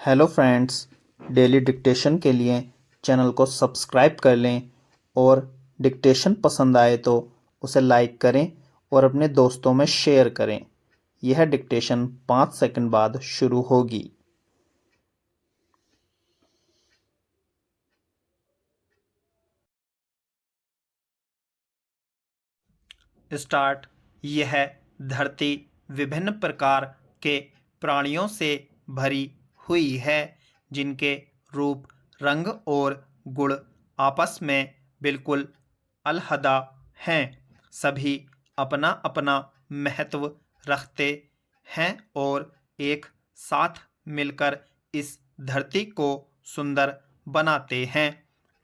Hello friends, daily dictation के लिए channel को सब्सक्राइब कर लें और डिक्टेशन पसंद आए तो उसे लाइक करें और अपने दोस्तों में शेयर करें। यह डिक्टेशन 5 सेकंड बाद शुरू होगी। स्टार्ट। यह धरती विभिन्न प्रकार के प्राणियों से भरी हुई है, जिनके रूप, रंग और गुण आपस में बिल्कुल अलहदा हैं। सभी अपना अपना महत्व रखते हैं और एक साथ मिलकर इस धरती को सुंदर बनाते हैं।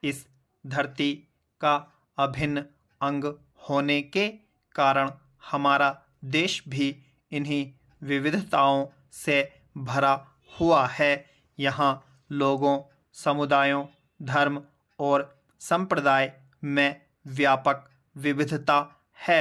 इस धरती का अभिन्न अंग होने के कारण हमारा देश भी इन्हीं विविधताओं से भरा हुआ है। यहाँ लोगों, समुदायों, धर्म और संप्रदाय में व्यापक विविधता है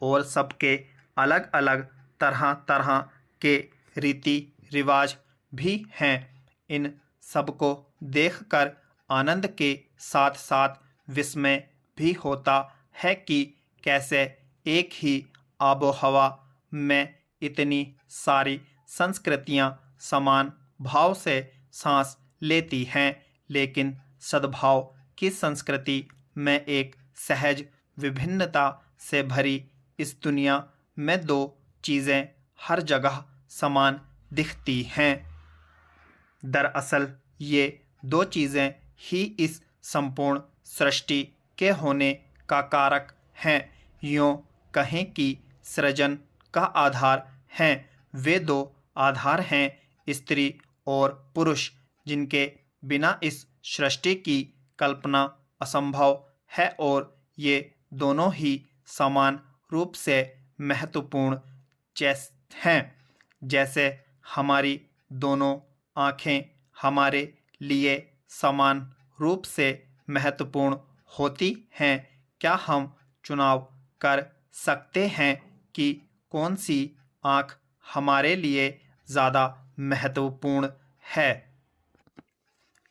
और सबके अलग अलग तरह तरह के रीति रिवाज भी हैं। इन सबको देखकर आनंद के साथ साथ विस्मय भी होता है कि कैसे एक ही आबो हवा में इतनी सारी संस्कृतियां समान भाव से सांस लेती हैं, लेकिन सद्भाव की संस्कृति में एक सहज विभिन्नता से भरी इस दुनिया में दो चीज़ें हर जगह समान दिखती हैं। दरअसल ये दो चीज़ें ही इस संपूर्ण सृष्टि के होने का कारक हैं। यूँ कहें कि सृजन का आधार हैं। वे दो आधार हैं, स्त्री और पुरुष, जिनके बिना इस सृष्टि की कल्पना असंभव है और ये दोनों ही समान रूप से महत्वपूर्ण हैं। जैसे हमारी दोनों आँखें हमारे लिए समान रूप से महत्वपूर्ण होती हैं, क्या हम चुनाव कर सकते हैं कि कौन सी आँख हमारे लिए ज़्यादा महत्वपूर्ण है?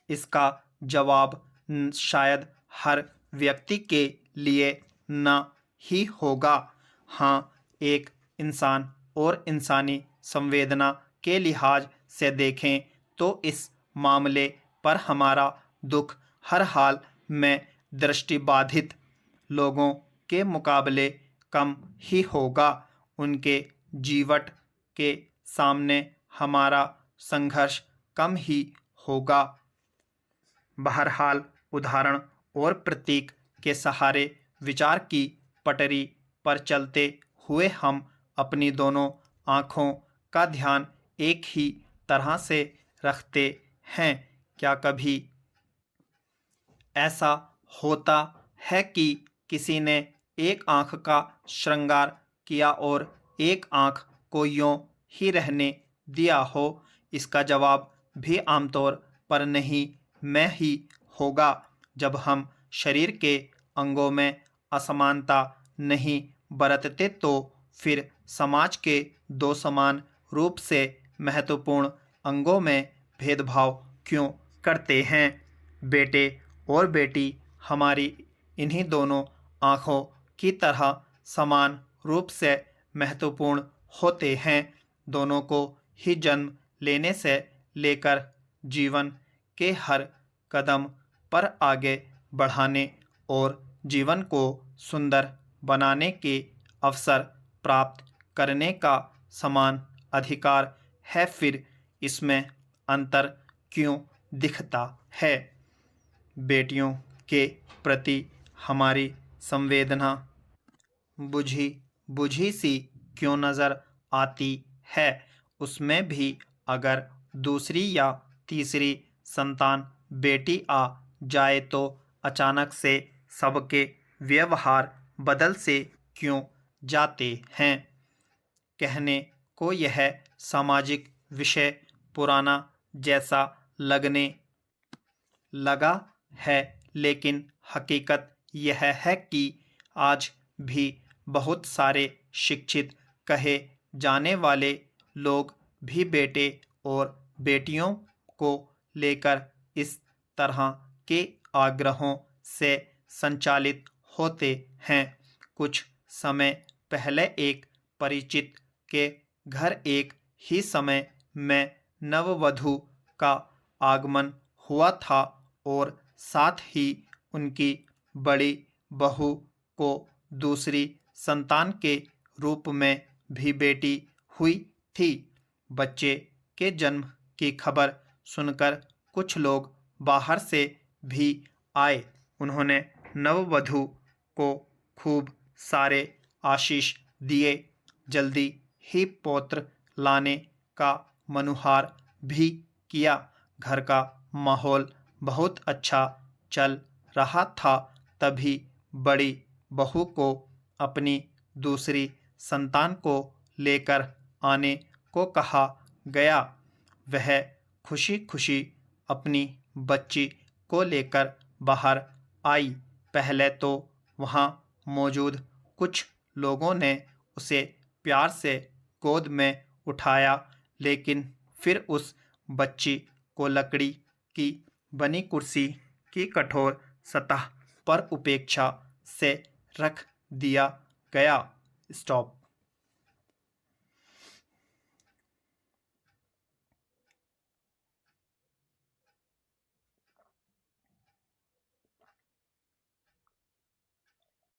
इसका जवाब शायद हर व्यक्ति के लिए न ही होगा। हाँ, एक इंसान और इंसानी संवेदना के लिहाज से देखें तो इस मामले पर हमारा दुख हर हाल में दृष्टिबाधित लोगों के मुकाबले कम ही होगा। उनके जीवट के सामने हमारा संघर्ष कम ही होगा। बहरहाल, उदाहरण और प्रतीक के सहारे विचार की पटरी पर चलते हुए हम अपनी दोनों आँखों का ध्यान एक ही तरह से रखते हैं। क्या कभी ऐसा होता है कि किसी ने एक आँख का श्रृंगार किया और एक आँख को यूँ ही रहने दिया हो? इसका जवाब भी आमतौर पर नहीं में ही होगा। जब हम शरीर के अंगों में असमानता नहीं बरतते तो फिर समाज के दो समान रूप से महत्वपूर्ण अंगों में भेदभाव क्यों करते हैं? बेटे और बेटी हमारी इन्हीं दोनों आँखों की तरह समान रूप से महत्वपूर्ण होते हैं। दोनों को ही जन्म लेने से लेकर जीवन के हर कदम पर आगे बढ़ाने और जीवन को सुंदर बनाने के अवसर प्राप्त करने का समान अधिकार है। फिर इसमें अंतर क्यों दिखता है? बेटियों के प्रति हमारी संवेदना बुझी बुझी सी क्यों नज़र आती है? उसमें भी अगर दूसरी या तीसरी संतान बेटी आ जाए तो अचानक से सबके व्यवहार बदल से क्यों जाते हैं? कहने को यह सामाजिक विषय पुराना जैसा लगने लगा है, लेकिन हकीकत यह है कि आज भी बहुत सारे शिक्षित कहे जाने वाले लोग भी बेटे और बेटियों को लेकर इस तरह के आग्रहों से संचालित होते हैं। कुछ समय पहले एक परिचित के घर एक ही समय में नववधू का आगमन हुआ था और साथ ही उनकी बड़ी बहू को दूसरी संतान के रूप में भी बेटी हुई थी। बच्चे के जन्म की खबर सुनकर कुछ लोग बाहर से भी आए। उन्होंने नववधू को खूब सारे आशीष दिए। जल्दी ही पौत्र लाने का मनुहार भी किया। घर का माहौल बहुत अच्छा चल रहा था। तभी बड़ी बहू को अपनी दूसरी संतान को लेकर आने को कहा गया। वह खुशी-खुशी अपनी बच्ची को लेकर बाहर आई। पहले तो वहाँ मौजूद कुछ लोगों ने उसे प्यार से गोद में उठाया, लेकिन फिर उस बच्ची को लकड़ी की बनी कुर्सी की कठोर सतह पर उपेक्षा से रख दिया गया। स्टॉप।